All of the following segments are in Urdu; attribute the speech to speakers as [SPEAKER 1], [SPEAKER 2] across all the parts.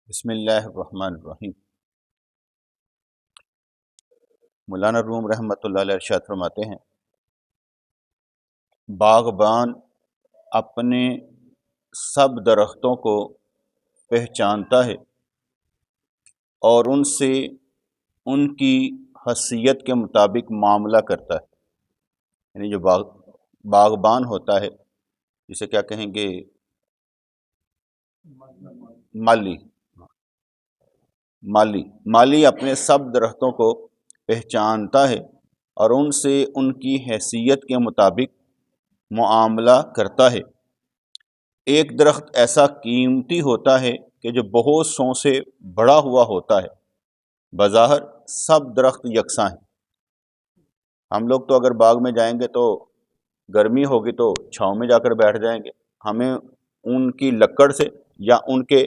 [SPEAKER 1] بسم اللہ الرحمن الرحیم۔ مولانا روم رحمۃ اللہ علیہ ارشاد فرماتے ہیں، باغبان اپنے سب درختوں کو پہچانتا ہے اور ان سے ان کی حیثیت کے مطابق معاملہ کرتا ہے۔ یعنی جو باغبان ہوتا ہے، جسے کیا کہیں گے، مالی اپنے سب درختوں کو پہچانتا ہے اور ان سے ان کی حیثیت کے مطابق معاملہ کرتا ہے۔ ایک درخت ایسا قیمتی ہوتا ہے کہ جو بہت سوں سے بڑا ہوا ہوتا ہے۔ بظاہر سب درخت یکساں ہیں۔ ہم لوگ تو اگر باغ میں جائیں گے تو گرمی ہوگی تو چھاؤں میں جا کر بیٹھ جائیں گے، ہمیں ان کی لکڑ سے یا ان کے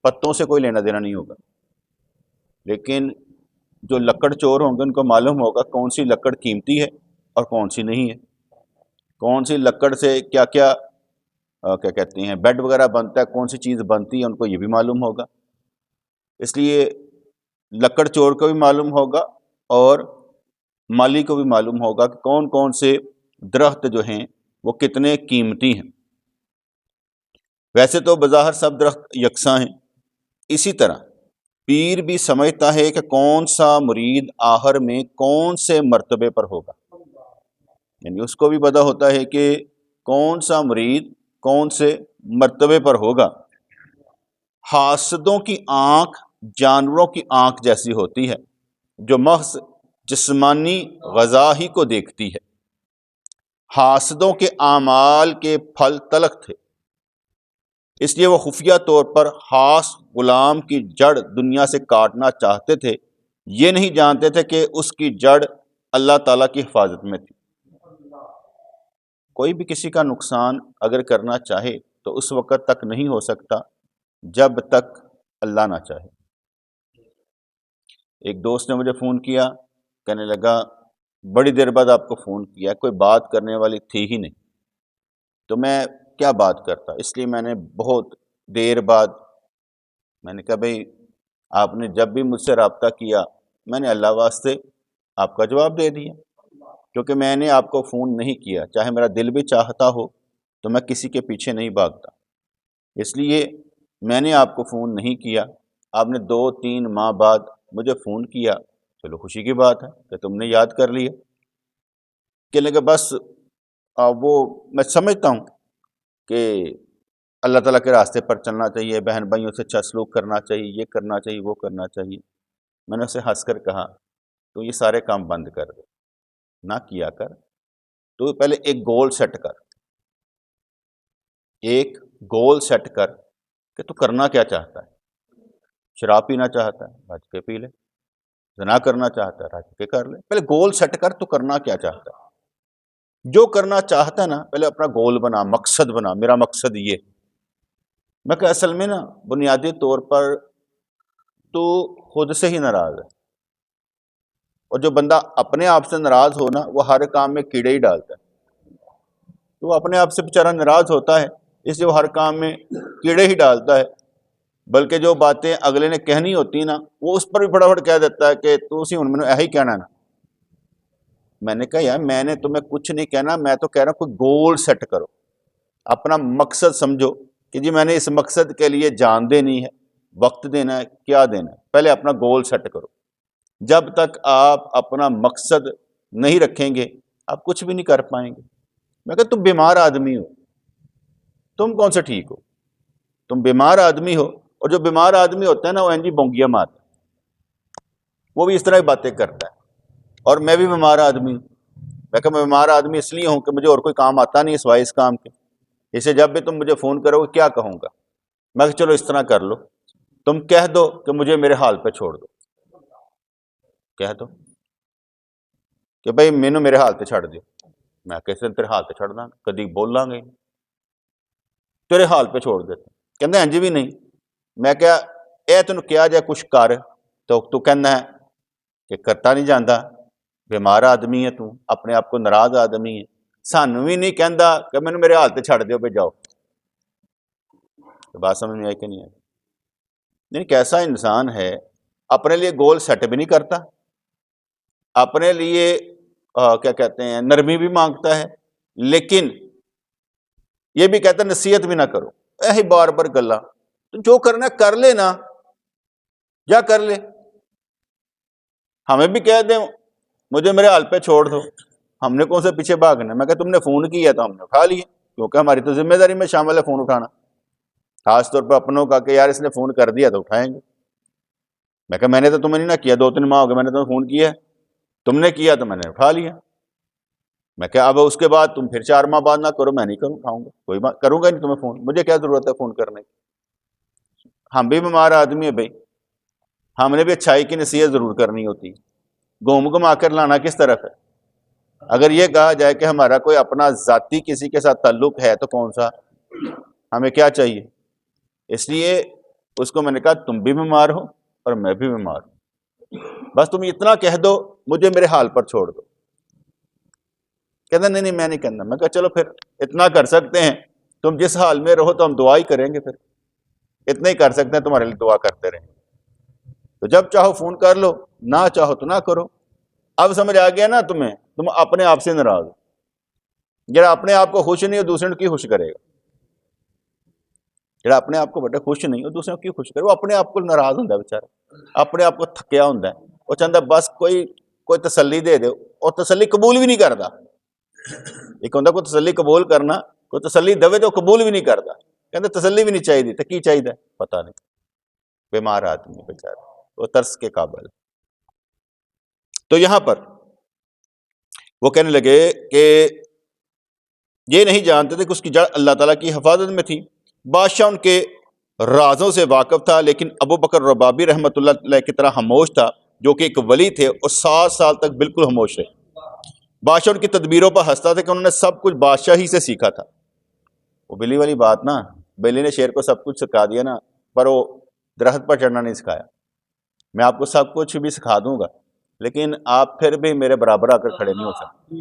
[SPEAKER 1] پتوں سے کوئی لینا دینا نہیں ہوگا۔ لیکن جو لکڑ چور ہوں گے ان کو معلوم ہوگا کون سی لکڑ قیمتی ہے اور کون سی نہیں ہے، کون سی لکڑ سے کیا کیا کہتے ہیں بیڈ وغیرہ بنتا ہے، کون سی چیز بنتی ہے، ان کو یہ بھی معلوم ہوگا۔ اس لیے لکڑ چور کو بھی معلوم ہوگا اور مالی کو بھی معلوم ہوگا کہ کون کون سے درخت جو ہیں وہ کتنے قیمتی ہیں۔ ویسے تو بظاہر سب درخت یکساں ہیں، اسی طرح پیر بھی سمجھتا ہے کہ کون سا مرید آخر میں کون سے مرتبے پر ہوگا۔ یعنی اس کو بھی پتہ ہوتا ہے کہ کون سا مرید کون سے مرتبے پر ہوگا۔ حاسدوں کی آنکھ جانوروں کی آنکھ جیسی ہوتی ہے جو محض جسمانی غذا ہی کو دیکھتی ہے۔ حاسدوں کے اعمال کے پھل تلخ تھے، اس لیے وہ خفیہ طور پر خاص غلام کی جڑ دنیا سے کاٹنا چاہتے تھے، یہ نہیں جانتے تھے کہ اس کی جڑ اللہ تعالیٰ کی حفاظت میں تھی۔ کوئی بھی کسی کا نقصان اگر کرنا چاہے تو اس وقت تک نہیں ہو سکتا جب تک اللہ نہ چاہے۔ ایک دوست نے مجھے فون کیا، کہنے لگا بڑی دیر بعد آپ کو فون کیا، کوئی بات کرنے والی تھی ہی نہیں، تو میں کیا بات کرتا، اس لیے میں نے بہت دیر بعد میں نے کہا بھئی آپ نے جب بھی مجھ سے رابطہ کیا میں نے اللہ واسطے آپ کا جواب دے دیا، کیونکہ میں نے آپ کو فون نہیں کیا، چاہے میرا دل بھی چاہتا ہو تو میں کسی کے پیچھے نہیں بھاگتا، اس لیے میں نے آپ کو فون نہیں کیا۔ آپ نے 2-3 ماہ بعد مجھے فون کیا، چلو خوشی کی بات ہے کہ تم نے یاد کر لیا۔ کہ لگا بس وہ میں سمجھتا ہوں کہ اللہ تعالیٰ کے راستے پر چلنا چاہیے، بہن بھائیوں سے اچھا سلوک کرنا چاہیے، یہ کرنا چاہیے، وہ کرنا چاہیے۔ میں نے اسے ہنس کر کہا تو یہ سارے کام بند کر دے، نہ کیا کر، تو پہلے ایک گول سیٹ کر، ایک گول سیٹ کر کہ تو کرنا کیا چاہتا ہے۔ شراب پینا چاہتا ہے، رج کے پی لے، زنا کرنا چاہتا ہے، رج کے کر لے، پہلے گول سیٹ کر تو کرنا کیا چاہتا ہے۔ جو کرنا چاہتا ہے نا پہلے اپنا گول بنا، مقصد بنا، میرا مقصد یہ۔ میں کہ اصل میں نا بنیادی طور پر تو خود سے ہی ناراض ہے، اور جو بندہ اپنے آپ سے ناراض ہو نا وہ ہر کام میں کیڑے ہی ڈالتا ہے، تو وہ اپنے آپ سے بیچارہ ناراض ہوتا ہے، اس لیے وہ ہر کام میں کیڑے ہی ڈالتا ہے، بلکہ جو باتیں اگلے نے کہنی ہوتی نا وہ اس پر بھی فٹافٹ کہہ دیتا ہے کہ تو اسی ان میں ایہی کہنا نا۔ میں نے کہا یار میں نے تمہیں کچھ نہیں کہنا، میں تو کہہ رہا ہوں کوئی گول سیٹ کرو، اپنا مقصد سمجھو کہ جی میں نے اس مقصد کے لیے جان دینی ہے، وقت دینا ہے، کیا دینا ہے، پہلے اپنا گول سیٹ کرو۔ جب تک آپ اپنا مقصد نہیں رکھیں گے آپ کچھ بھی نہیں کر پائیں گے۔ میں کہا تم بیمار آدمی ہو، تم کون سے ٹھیک ہو، تم بیمار آدمی ہو، اور جو بیمار آدمی ہوتا ہے نا وہ انجی بونگیا مارتا ہے، وہ بھی اس طرح کی باتیں کرتا ہے۔ اور میں بھی بیمار آدمی ہوں، میں کہ میں بیمار آدمی اس لیے ہوں کہ مجھے اور کوئی کام آتا نہیں سوائے اس کام کے، اسے جب بھی تم مجھے فون کرو گے کیا کہوں گا، میں کہ چلو اس طرح کر لو، تم کہہ دو کہ مجھے میرے حال پہ چھوڑ دو، کہہ دو کہ بھئی مینوں میرے حال تے چھڑ دیو، میں کیسے تیرے حال تے چھڑ داں، کدی بولاں گے تیرے حال پہ چھوڑ دیتے، کہندے انج بھی نہیں۔ میں کہا اے تینوں کیا جائے کچھ کر تو کہنا ہے کہ کرتا نہیں جاندا، بیمار آدمی ہے تو اپنے آپ کو ناراض آدمی ہے، سانوں بھی نہیں کہندا کہ مینوں میرے حال تے چھڑ دیو پہ جاؤ۔ تو بات سمجھ میں آئی کہ نہیں آئی؟ نہیں کیسا انسان ہے اپنے لیے گول سیٹ بھی نہیں کرتا، اپنے لیے کیا کہتے ہیں نرمی بھی مانگتا ہے، لیکن یہ بھی کہتا ہے نصیحت بھی نہ کرو، ایسے بار بار گلا، تو جو کرنا ہے کر لے نا، یا کر لے، ہمیں بھی کہہ دیں مجھے میرے حال پہ چھوڑ دو، ہم نے کون سے پیچھے بھاگنا ہے؟ میں کہ تم نے فون کیا تو ہم نے اٹھا لیے، کیونکہ ہماری تو ذمہ داری میں شامل ہے فون اٹھانا، خاص طور پر اپنوں کا کہ یار اس نے فون کر دیا تو اٹھائیں گے۔ میں کہا میں نے تو تمہیں نہیں نہ کیا، 2-3 ماہ ہو گئے میں نے تمہیں فون کیا ہے، تم نے کیا تو میں نے اٹھا لیا۔ میں کہا اب اس کے بعد تم پھر 4 ماہ بعد نہ کرو، میں نہیں کروں اٹھاؤں گا، کوئی بات کروں گا نہیں تمہیں فون، مجھے کیا ضرورت ہے فون کرنے کی؟ ہم بھی بیمار آدمی ہیں بھائی، ہم نے بھی اچھائی کی نصیحت ضرور کرنی ہوتی، گھوم گھما کر لانا کس طرف ہے؟ اگر یہ کہا جائے کہ ہمارا کوئی اپنا ذاتی کسی کے ساتھ تعلق ہے تو کون سا، ہمیں کیا چاہیے؟ اس لیے اس کو میں نے کہا تم بھی بیمار ہو اور میں بھی بیمار ہوں، بس تم اتنا کہہ دو مجھے میرے حال پر چھوڑ دو۔ کہتا نہیں میں نہیں کرنا۔ میں کہا چلو پھر اتنا کر سکتے ہیں، تم جس حال میں رہو تو ہم دعا ہی کریں گے، پھر اتنا ہی کر سکتے ہیں، تمہارے لیے دعا کرتے رہیں، تو جب چاہو فون کر لو، نہ چاہو تو نہ کرو۔ اب سمجھ آ گیا نا تمہیں، تم اپنے آپ سے ناراض ہو، جڑا اپنے آپ کو خوش نہیں ہو دوسرے کو کی خوش کرے گا؟ جڑا اپنے آپ کو بڑا خوش نہیں ہو دوسرے کو کی خوش کرے؟ وہ اپنے آپ کو ناراض ہوتا ہے بیچارہ، اپنے آپ کو تھکیا ہوتا ہے، وہ چاہتا ہے بس کوئی تسلی دے دے، اور تسلی قبول بھی نہیں کرتا۔ ایک ہوتا کوئی تسلی قبول کرنا، کوئی تسلی دے تو قبول بھی نہیں کرتا، کہتے تسلی بھی نہیں چاہیے، تو کی چاہیے؟ پتہ نہیں، بیمار آدمی بیچارہ، وہ ترس کے قابل۔ تو یہاں پر وہ کہنے لگے کہ یہ نہیں جانتے تھے کہ اس کی جڑ اللہ تعالیٰ کی حفاظت میں تھی۔ بادشاہ ان کے رازوں سے واقف تھا، لیکن ابو بکر ربابی رحمۃ اللہ علیہ کی طرح خاموش تھا، جو کہ ایک ولی تھے اور 7 سال تک بالکل خاموش رہے۔ بادشاہ ان کی تدبیروں پر ہنستا تھا کہ انہوں نے سب کچھ بادشاہ ہی سے سیکھا تھا۔ وہ بلی والی بات نا، بلی نے شیر کو سب کچھ سکھا دیا نا، پر وہ درخت پر چڑھنا نہیں سکھایا۔ میں آپ کو سب کچھ بھی سکھا دوں گا، لیکن آپ پھر بھی میرے برابر آ کر کھڑے نہیں ہو سکتے۔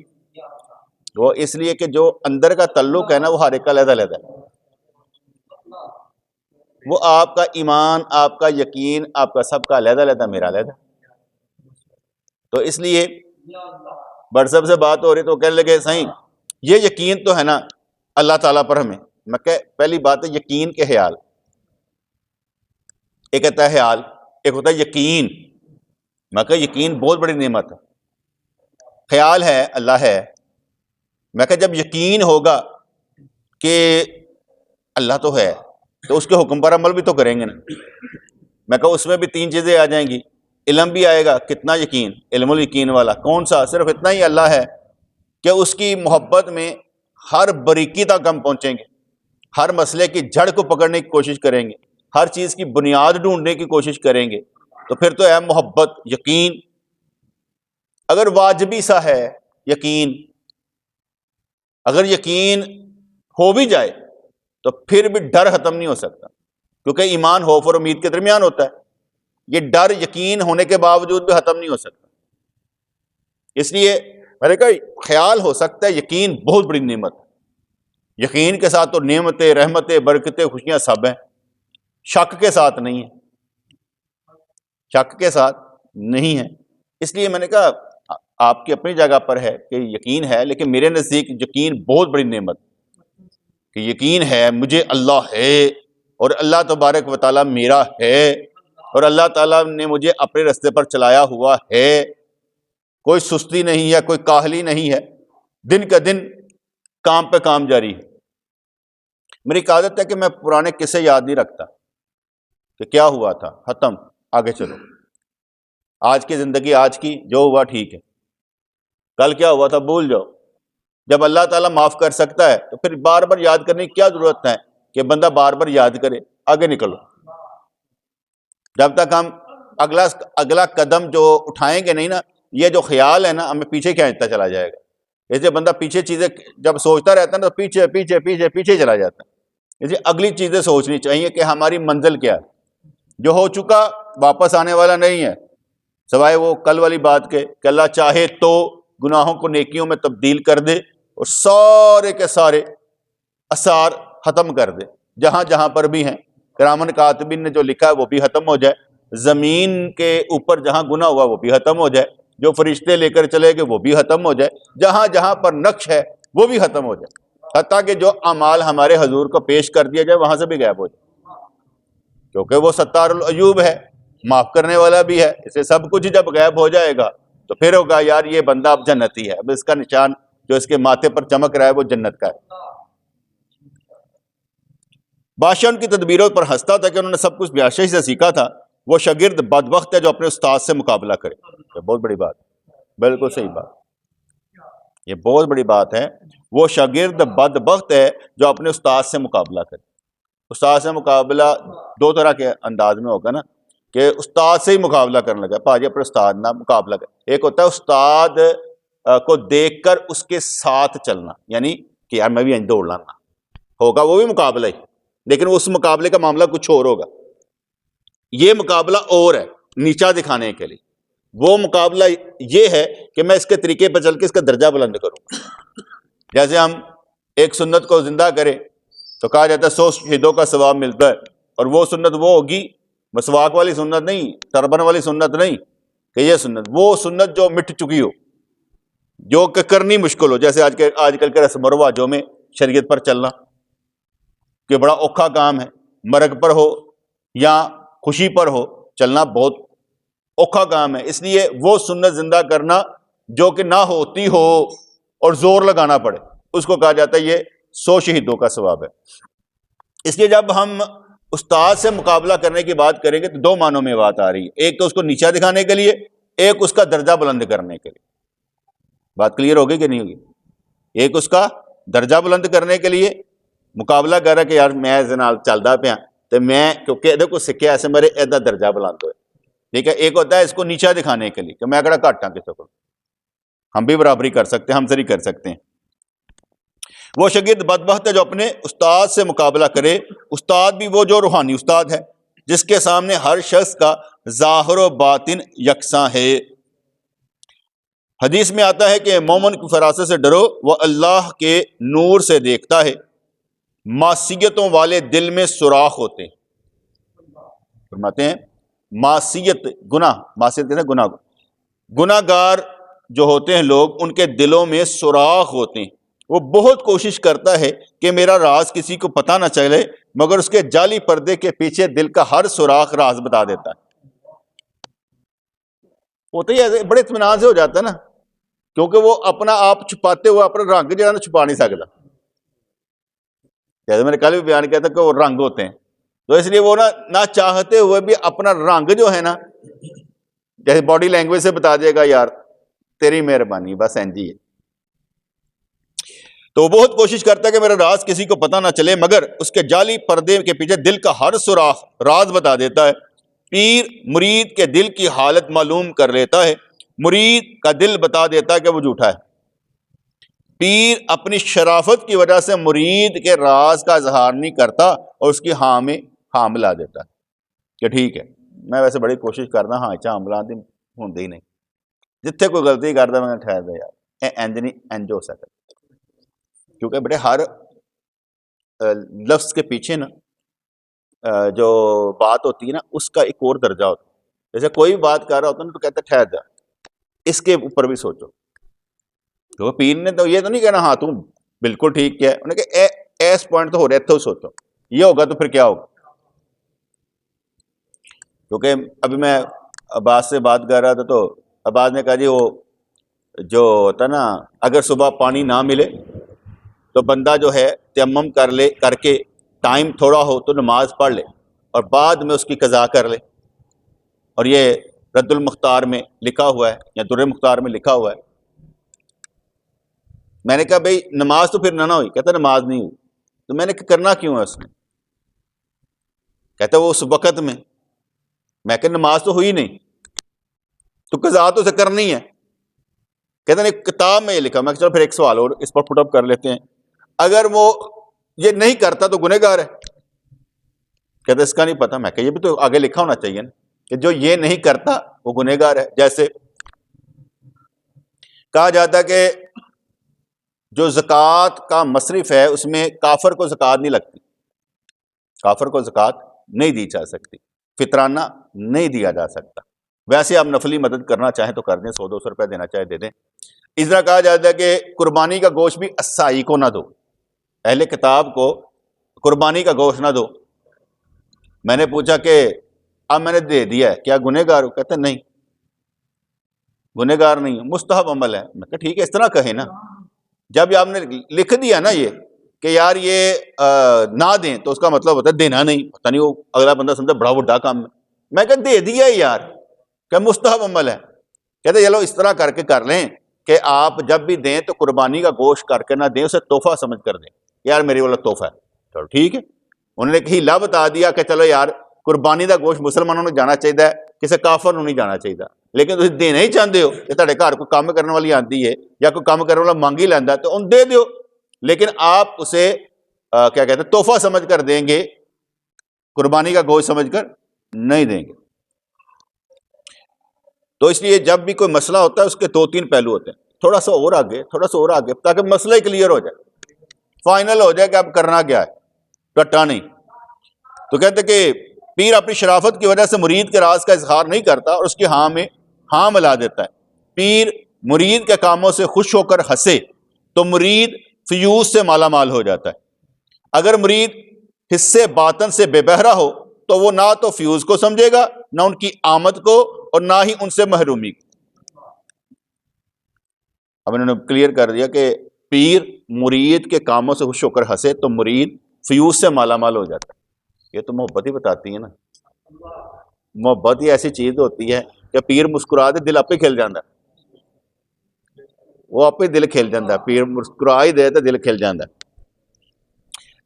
[SPEAKER 1] وہ اس لیے کہ جو اندر کا تعلق ہے نا وہ ہر ایک کا علیحدہ علیحدہ ہے، وہ آپ کا ایمان، آپ کا یقین، آپ کا سب کا علیحدہ علیحدہ، میرا علیحدہ۔ تو اس لیے برسب سے بات ہو رہی تو کہنے لگے صحیح یہ یقین تو ہے نا اللہ تعالیٰ پر ہمیں۔ میں کہ پہلی بات ہے یقین کے خیال، ایک کہتا ہے خیال، ایک ہوتا ہے یقین۔ میں کہ یقین بہت بڑی نعمت ہے، خیال ہے اللہ ہے، میں کہ جب یقین ہوگا کہ اللہ تو ہے تو اس کے حکم پر عمل بھی تو کریں گے نا۔ میں کہ اس میں بھی 3 چیزیں آ جائیں گی، علم بھی آئے گا، کتنا یقین، علم الیقین والا کون سا؟ صرف اتنا ہی اللہ ہے کہ اس کی محبت میں ہر باریکی تک ہم پہنچیں گے، ہر مسئلے کی جڑ کو پکڑنے کی کوشش کریں گے، ہر چیز کی بنیاد ڈھونڈنے کی کوشش کریں گے، تو پھر تو ہے محبت، یقین۔ اگر واجبی سا ہے یقین، اگر یقین ہو بھی جائے تو پھر بھی ڈر ختم نہیں ہو سکتا، کیونکہ ایمان خوف اور امید کے درمیان ہوتا ہے۔ یہ ڈر یقین ہونے کے باوجود بھی ختم نہیں ہو سکتا۔ اس لیے میں نے کہا خیال ہو سکتا ہے، یقین بہت بڑی نعمت ہے۔ یقین کے ساتھ تو نعمتیں، رحمتیں، برکتیں، خوشیاں سب ہیں، شک کے ساتھ نہیں ہیں، شک کے ساتھ نہیں ہے۔ اس لیے میں نے کہا آپ کی اپنی جگہ پر ہے کہ یقین ہے، لیکن میرے نزدیک یقین بہت بڑی نعمت کہ یقین ہے مجھے اللہ ہے، اور اللہ تبارک و تعالیٰ میرا ہے، اور اللہ تعالیٰ نے مجھے اپنے راستے پر چلایا ہوا ہے، کوئی سستی نہیں ہے، کوئی کاہلی نہیں ہے، دن کا دن کام پہ کام جاری ہے۔ میری عادت ہے کہ میں پرانے قصے یاد نہیں رکھتا کہ کیا ہوا تھا، ختم، آگے چلو، آج کی زندگی آج کی، جو ہوا ٹھیک ہے، کل کیا ہوا تھا بھول جاؤ۔ جب اللہ تعالیٰ معاف کر سکتا ہے تو پھر بار بار یاد کرنے کی کیا ضرورت ہے کہ بندہ بار بار یاد کرے؟ آگے نکلو۔ جب تک ہم اگلا قدم جو اٹھائیں گے نہیں نا، یہ جو خیال ہے نا ہمیں پیچھے کھینچتا چلا جائے گا۔ ایسے بندہ پیچھے چیزیں جب سوچتا رہتا ہے تو پیچھے پیچھے پیچھے پیچھے چلا جاتا ہے۔ اسے اگلی چیزیں سوچنی چاہیے کہ ہماری منزل کیا ہے، جو ہو چکا واپس آنے والا نہیں ہے، سوائے وہ کل والی بات کے کہ اللہ چاہے تو گناہوں کو نیکیوں میں تبدیل کر دے اور سارے کے سارے آثار ختم کر دے جہاں جہاں پر بھی ہیں، کرامن کاتبین نے جو لکھا ہے وہ بھی ختم ہو جائے، زمین کے اوپر جہاں گناہ ہوا وہ بھی ختم ہو جائے، جو فرشتے لے کر چلے گئے وہ بھی ختم ہو جائے، جہاں جہاں پر نقش ہے وہ بھی ختم ہو جائے، حتیٰ کہ جو اعمال ہمارے حضور کو پیش کر دیا جائے وہاں سے بھی غائب ہو جائے، کیونکہ وہ ستار العیوب ہے، معاف کرنے والا بھی ہے، اسے سب کچھ جب غائب ہو جائے گا تو پھر ہوگا یار یہ بندہ اب جنتی ہے، اب اس کا نشان جو اس کے ماتھے پر چمک رہا ہے وہ جنت کا ہے۔ بادشاہ ان کی تدبیروں پر ہنستا تھا کہ انہوں نے سب کچھ بادشاہی سے سیکھا تھا، وہ شاگرد بدبخت ہے جو اپنے استاد سے مقابلہ کرے۔ یہ بہت بڑی بات، بالکل صحیح بات، یہ بہت بڑی بات ہے۔ وہ شاگرد بدبخت ہے جو اپنے استاد سے مقابلہ کرے۔ استاد سے مقابلہ دو طرح کے انداز میں ہوگا نا، کہ استاد سے ہی مقابلہ کرنے لگا، پاجی اپنے استاد نہ مقابلہ کر۔ ایک ہوتا ہے استاد کو دیکھ کر اس کے ساتھ چلنا، یعنی کہ یار میں بھی انج دوڑ لانا، ہوگا وہ بھی مقابلہ ہی، لیکن اس مقابلے کا معاملہ کچھ اور ہوگا۔ یہ مقابلہ اور ہے نیچا دکھانے کے لیے، وہ مقابلہ یہ ہے کہ میں اس کے طریقے پر چل کے اس کا درجہ بلند کروں۔ جیسے ہم ایک سنت کو زندہ کریں تو کہا جاتا ہے 100 شہیدوں کا ثواب ملتا ہے، اور وہ سنت وہ ہوگی، مسواک والی سنت نہیں، تربن والی سنت نہیں، کہ یہ سنت وہ سنت جو مٹ چکی ہو، جو کہ کرنی مشکل ہو، جیسے آج کل کے رسم و رواجوں میں شریعت پر چلنا کہ بڑا اوکھا کام ہے، مرگ پر ہو یا خوشی پر ہو چلنا بہت اوکھا کام ہے، اس لیے وہ سنت زندہ کرنا جو کہ نہ ہوتی ہو اور زور لگانا پڑے، اس کو کہا جاتا ہے یہ 100 شہیدوں کا ثواب ہے۔ اس لیے جب ہم استاد سے مقابلہ کرنے کی بات کریں گے تو دو معنوں میں بات آ رہی ہے، ایک تو اس کو نیچا دکھانے کے لیے، ایک اس کا درجہ بلند کرنے کے لیے۔ بات کلیئر ہوگی کہ نہیں ہوگی؟ ایک اس کا درجہ بلند کرنے کے لیے مقابلہ کر رہا کہ یار میں اس نال چلدا پیا تے میں کیونکہ یہ کو سکھیا ایسے میرے ایدا درجہ بلند ہوئے، ٹھیک ہے۔ ایک ہوتا ہے اس کو نیچا دکھانے کے لیے کہ میں کہڑا گھٹ ہاں کسی کو، ہم بھی برابری کر سکتے ہیں، ہم سے نہیں کر سکتے ہیں۔ وہ شاگرد بدبخت ہے جو اپنے استاد سے مقابلہ کرے، استاد بھی وہ جو روحانی استاد ہے جس کے سامنے ہر شخص کا ظاہر و باطن یکساں ہے۔ حدیث میں آتا ہے کہ مومن کی فراست سے ڈرو، وہ اللہ کے نور سے دیکھتا ہے، معصیتوں والے دل میں سوراخ ہوتے ہیں۔ فرماتے ہیں معصیت گناہ، معصیت کہتے ہیں گناہ گار جو ہوتے ہیں لوگ، ان کے دلوں میں سوراخ ہوتے ہیں۔ وہ بہت کوشش کرتا ہے کہ میرا راز کسی کو پتہ نہ چلے، مگر اس کے جعلی پردے کے پیچھے دل کا ہر سوراخ راز بتا دیتا ہے۔ ہوتا ہی ایسے بڑے اطمینان سے ہو جاتا ہے نا، کیونکہ وہ اپنا آپ چھپاتے ہوئے اپنا رنگ جو ہے نا چھپا نہیں سکتا۔ جیسے میں نے کل بھی بیان کیا تھا کہ وہ رنگ ہوتے ہیں، تو اس لیے وہ نہ چاہتے ہوئے بھی اپنا رنگ جو ہے نا، جیسے باڈی لینگویج سے بتا دے گا یار تیری مہربانی بس اینجی ہے، تو وہ بہت کوشش کرتا ہے کہ میرا راز کسی کو پتہ نہ چلے، مگر اس کے جعلی پردے کے پیچھے دل کا ہر سوراخ راز بتا دیتا ہے۔ پیر مرید کے دل کی حالت معلوم کر لیتا ہے، مرید کا دل بتا دیتا ہے کہ وہ جھوٹا ہے۔ پیر اپنی شرافت کی وجہ سے مرید کے راز کا اظہار نہیں کرتا اور اس کی ہاں میں ہاں ملا دیتا ہے کہ ٹھیک ہے میں ویسے بڑی کوشش کرنا، ہاں ہاں ملا دی ہوں ہی نہیں، جتھے کوئی غلطی کرتا میں ٹھہر دے یار انج نہیں انج ہو سکتا، کیونکہ بڑے ہر لفظ کے پیچھے نا جو بات ہوتی ہے نا اس کا ایک اور درجہ ہوتا ہے۔ جیسے کوئی بھی بات کر رہا ہوتا ہے نا تو کہتا ہے ٹھہر جا، اس کے اوپر بھی سوچو، تو پیر نے تو یہ تو نہیں کہنا ہاں تم بالکل ٹھیک کیا ہے، انہیں کہ ایس پوائنٹ تو ہو رہا ہے تو سوچو یہ ہوگا تو پھر کیا ہوگا۔ کیونکہ ابھی میں عباس سے بات کر رہا تھا تو عباس نے کہا جی وہ جو ہوتا نا اگر صبح پانی نہ ملے تو بندہ جو ہے تیمم کر کے ٹائم تھوڑا ہو تو نماز پڑھ لے اور بعد میں اس کی قضا کر لے، اور یہ رد المختار میں لکھا ہوا ہے یا در مختار میں لکھا ہوا ہے۔ میں نے کہا بھئی نماز تو پھر نہ ہوئی، کہتا نماز نہیں ہوئی، تو میں نے کہا کرنا کیوں ہے اس نے، کہتا وہ اس وقت میں کہ نماز تو ہوئی نہیں تو قضا تو اسے کرنی ہے، کہتا نہیں کتاب میں یہ لکھا۔ میں کہ چلو پھر ایک سوال اور اس پر پٹ اپ کر لیتے ہیں، اگر وہ یہ نہیں کرتا تو گنہگار ہے، کہتا اس کا نہیں پتہ۔ میں کہ یہ بھی تو آگے لکھا ہونا چاہیے نا کہ جو یہ نہیں کرتا وہ گنہگار ہے۔ جیسے کہا جاتا ہے کہ جو زکوٰۃ کا مصرف ہے اس میں کافر کو زکوٰۃ نہیں لگتی، کافر کو زکوٰۃ نہیں دی جا سکتی، فطرانہ نہیں دیا جا سکتا۔ ویسے آپ نفلی مدد کرنا چاہیں تو کر دیں، 100-200 روپے دینا چاہے دے دیں۔ اس طرح کہا جاتا ہے کہ قربانی کا گوشت بھی عیسائی کو نہ دو، اہل کتاب کو قربانی کا گوشت نہ دو۔ میں نے پوچھا کہ اب میں نے دے دیا ہے، کیا گنہگار ہو؟ کہتے ہیں نہیں، گنہگار نہیں، مستحب عمل ہے۔ میں کہا ٹھیک ہے، اس طرح کہیں نا، جب آپ نے لکھ دیا نا یہ کہ یار یہ نہ دیں تو اس کا مطلب ہوتا ہے دینا نہیں، پتہ نہیں وہ اگلا بندہ سمجھا بڑا بڑا کام ہے۔ میں کہا دے دیا یار، کہ مستحب عمل ہے۔ کہتے چلو اس طرح کر کے کر لیں کہ آپ جب بھی دیں تو قربانی کا گوشت کر کے نہ دیں، اسے تحفہ سمجھ کر دیں، یار میری والا تحفہ ہے۔ چلو ٹھیک ہے، انہوں نے کہیں لا بتا دیا کہ چلو یار قربانی کا گوشت مسلمانوں نے جانا چاہیے، کسی کافر نہیں جانا چاہیے، لیکن تم دینا ہی چاہتے ہو کہ تہاڈے گھر کوئی کام کرنے والی آتی ہے یا کوئی کام کرنے والا مانگ ہی لینا تو ان دے دیو، لیکن آپ اسے کیا کہتے ہیں تحفہ سمجھ کر دیں گے، قربانی کا گوشت سمجھ کر نہیں دیں گے۔ تو اس لیے جب بھی کوئی مسئلہ ہوتا ہے اس کے 2-3 پہلو ہوتے ہیں، تھوڑا سا اور آگے، تھوڑا سا اور آگے، تاکہ مسئلہ ہی کلیئر ہو جائے، فائنل ہو جائے کہ اب کرنا کیا ہے، رٹا نہیں۔ تو کہتے کہ پیر اپنی شرافت کی وجہ سے مرید کے راز کا اظہار نہیں کرتا اور اس کی ہاں میں ہاں ملا دیتا ہے۔ پیر مرید کے کاموں سے خوش ہو کر ہنسے تو مرید فیوز سے مالا مال ہو جاتا ہے۔ اگر مرید حصے باطن سے بے بہرا ہو تو وہ نہ تو فیوز کو سمجھے گا، نہ ان کی آمد کو، اور نہ ہی ان سے محرومی کو۔ اب انہوں نے کلیئر کر دیا کہ پیر مرید کے کاموں سے خوش ہو کر ہنسے تو مرید فیوز سے مالا مال ہو جاتا ہے۔ یہ تو محبت ہی بتاتی ہے نا، محبت ہی ایسی چیز ہوتی ہے کہ پیر مسکرا دے دل آپ ہی کھل جاتا ہے، وہ آپ ہی دل کھل جاتا ہے، پیر مسکرا ہی دے تو دل کھل جاتا ہے۔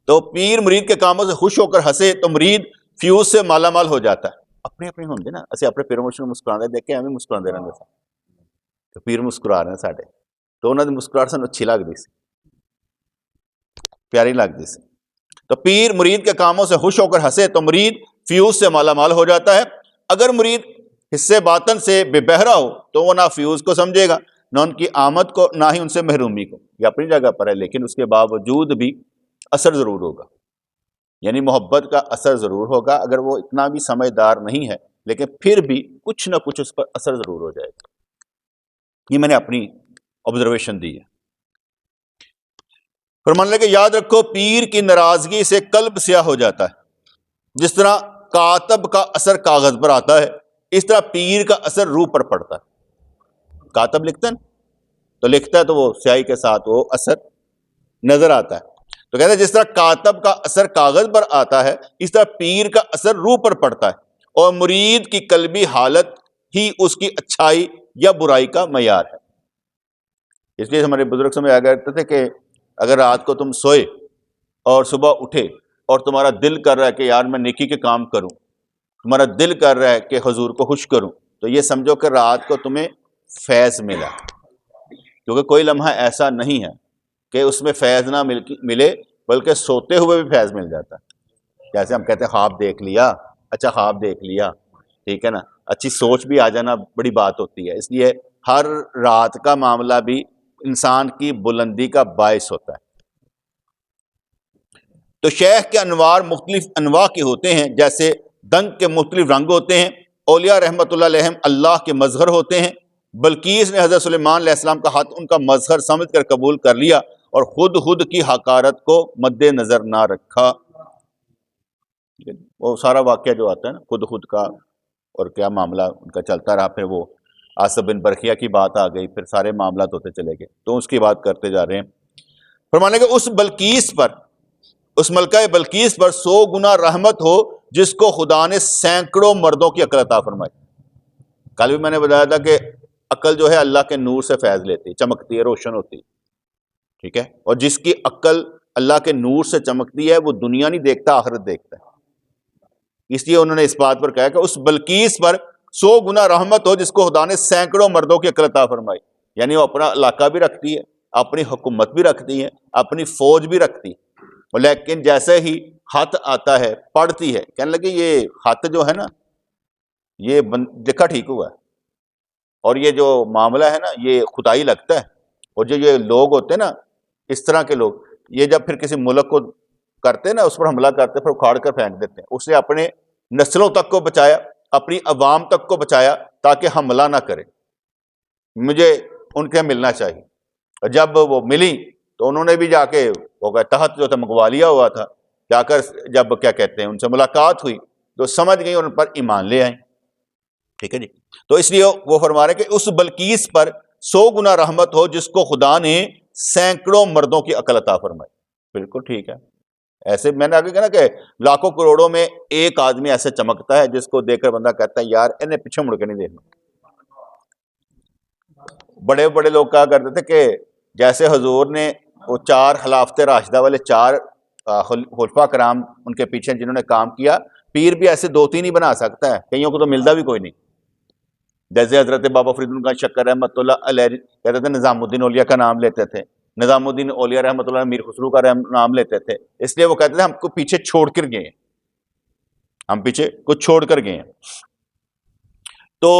[SPEAKER 1] تو پیر مرید کے کاموں سے خوش ہو کر ہنسے تو مرید فیوز سے مالا مال ہو جاتا ہے۔ اپنے اپنے ہوندے نا، اسی اپنے پیروں میں مسکرانے دیکھ کے ہمیں مسکراندے رہندے سن، تو پیر مسکرا رہے ہیں ساڈے، تو انہوں نے مسکراہٹ سانوں اچھی لگدی سی، پیاری لگدی سی۔ تو پیر مرید کے کاموں سے خوش ہو کر ہنسے تو مرید فیوز سے مالا مال ہو جاتا ہے۔ اگر مرید حصے باطن سے بے بہرا ہو تو وہ نہ فیوز کو سمجھے گا، نہ ان کی آمد کو، نہ ہی ان سے محرومی کو۔ یہ اپنی جگہ پر ہے، لیکن اس کے باوجود بھی اثر ضرور ہوگا، یعنی محبت کا اثر ضرور ہوگا۔ اگر وہ اتنا بھی سمجھدار نہیں ہے لیکن پھر بھی کچھ نہ کچھ اس پر اثر ضرور ہو جائے گا۔ یہ میں نے اپنی آبزرویشن دی ہے۔ فرمانے لگے یاد رکھو پیر کی ناراضگی سے قلب سیاہ ہو جاتا ہے، جس طرح کاتب کا اثر کاغذ پر آتا ہے اس طرح پیر کا اثر روح پر پڑتا ہے۔ کاتب لکھتا ہے تو لکھتا ہے تو وہ سیاہی کے ساتھ وہ اثر نظر آتا ہے۔ تو کہتے ہیں جس طرح کاتب کا اثر کاغذ پر آتا ہے اس طرح پیر کا اثر روح پر پڑتا ہے، اور مرید کی قلبی حالت ہی اس کی اچھائی یا برائی کا معیار ہے۔ اس لیے ہمارے بزرگ سمجھایا کرتے تھے کہ اگر رات کو تم سوئے اور صبح اٹھے اور تمہارا دل کر رہا ہے کہ یار میں نیکی کے کام کروں، تمہارا دل کر رہا ہے کہ حضور کو خوش کروں، تو یہ سمجھو کہ رات کو تمہیں فیض ملا، کیونکہ کوئی لمحہ ایسا نہیں ہے کہ اس میں فیض نہ ملے، بلکہ سوتے ہوئے بھی فیض مل جاتا ہے۔ جیسے ہم کہتے ہیں خواب دیکھ لیا، اچھا خواب دیکھ لیا، ٹھیک ہے نا، اچھی سوچ بھی آ جانا بڑی بات ہوتی ہے۔ اس لیے ہر رات کا معاملہ بھی انسان کی بلندی کا باعث ہوتا ہے۔ تو شیخ کے انوار مختلف انواع کے ہوتے ہیں، جیسے دنگ کے مختلف رنگ ہوتے ہیں۔ اولیاء رحمۃ اللہ علیہم اللہ کے مظہر ہوتے ہیں۔ بلقیس نے حضرت سلیمان علیہ السلام کا ہاتھ ان کا مظہر سمجھ کر قبول کر لیا اور خود کی حقارت کو مد نظر نہ رکھا۔ وہ سارا واقعہ جو آتا ہے نا خود کا، اور کیا معاملہ ان کا چلتا رہا، پھر وہ آصف بن برخیہ کی بات آ گئی، پھر سارے معاملات ہوتے چلے گئے، تو اس کی بات کرتے جا رہے ہیں۔ فرمانے کہ اس بلقیس پر، اس ملکہ بلقیس پر 100 گنا رحمت ہو جس کو خدا نے سینکڑوں مردوں کی عقل عطا فرمائی۔ کل بھی میں نے بتایا تھا کہ عقل جو ہے اللہ کے نور سے فیض لیتی ہے، چمکتی ہے، روشن ہوتی ہے، ٹھیک ہے، اور جس کی عقل اللہ کے نور سے چمکتی ہے وہ دنیا نہیں دیکھتا، آخرت دیکھتا ہے۔ اس لیے انہوں نے اس بات پر کہا کہ اس بلقیس پر 100 گنا رحمت ہو جس کو خدا نے سینکڑوں مردوں کی عقل عطا فرمائی، یعنی وہ اپنا علاقہ بھی رکھتی ہے، اپنی حکومت بھی رکھتی ہے، اپنی فوج بھی رکھتی ہے، لیکن جیسے ہی خط آتا ہے پڑھتی ہے، کہنے لگے یہ خط جو ہے نا یہ لکھا ٹھیک ہوا ہے، اور یہ جو معاملہ ہے نا یہ خدائی لگتا ہے، اور جو یہ لوگ ہوتے ہیں نا اس طرح کے لوگ، یہ جب پھر کسی ملک کو کرتے نا اس پر حملہ کرتے پھر اکھاڑ کر پھینک دیتے ہیں. اس نے اپنے نسلوں تک کو بچایا, اپنی عوام تک کو بچایا تاکہ حملہ نہ کرے. مجھے ان کے ملنا چاہیے. اور جب وہ ملی تو انہوں نے بھی جا کے وہ تحت جو تھا منگوا لیا ہوا تھا, جا کر جب کیا کہتے ہیں ان سے ملاقات ہوئی تو سمجھ گئی اور ان پر ایمان لے آئیں. ٹھیک ہے جی. تو اس لیے وہ فرما رہے کہ اس بلقیس پر 100 گنا رحمت ہو جس کو خدا نے سینکڑوں مردوں کی عقل عطا فرمائی. بالکل ٹھیک ہے. ایسے میں نے آگے کہا نا کہ لاکھوں کروڑوں میں ایک آدمی ایسے چمکتا ہے جس کو دیکھ کر بندہ کہتا ہے یار انہیں پیچھے مڑ کے نہیں دیکھنا. بڑے بڑے لوگ کہا کرتے تھے کہ جیسے حضور نے وہ 4 خلافت راشدہ والے 4 خلفاء کرام ان کے پیچھے جنہوں نے کام کیا, پیر بھی ایسے 2-3 ہی بنا سکتا ہے, کئیوں کو تو ملتا بھی کوئی نہیں. جیسے حضرت بابا فرید اللہ شکر رحمۃ اللہ علیہ کہتے تھے نظام الدین اولیاء کا نام لیتے تھے, نظام الدین اولیاء رحمۃ اللہ میر خسرو کا نام لیتے تھے, اس لیے وہ کہتے تھے ہم کو پیچھے چھوڑ کر گئے ہیں, ہم پیچھے کچھ چھوڑ کر گئے ہیں. تو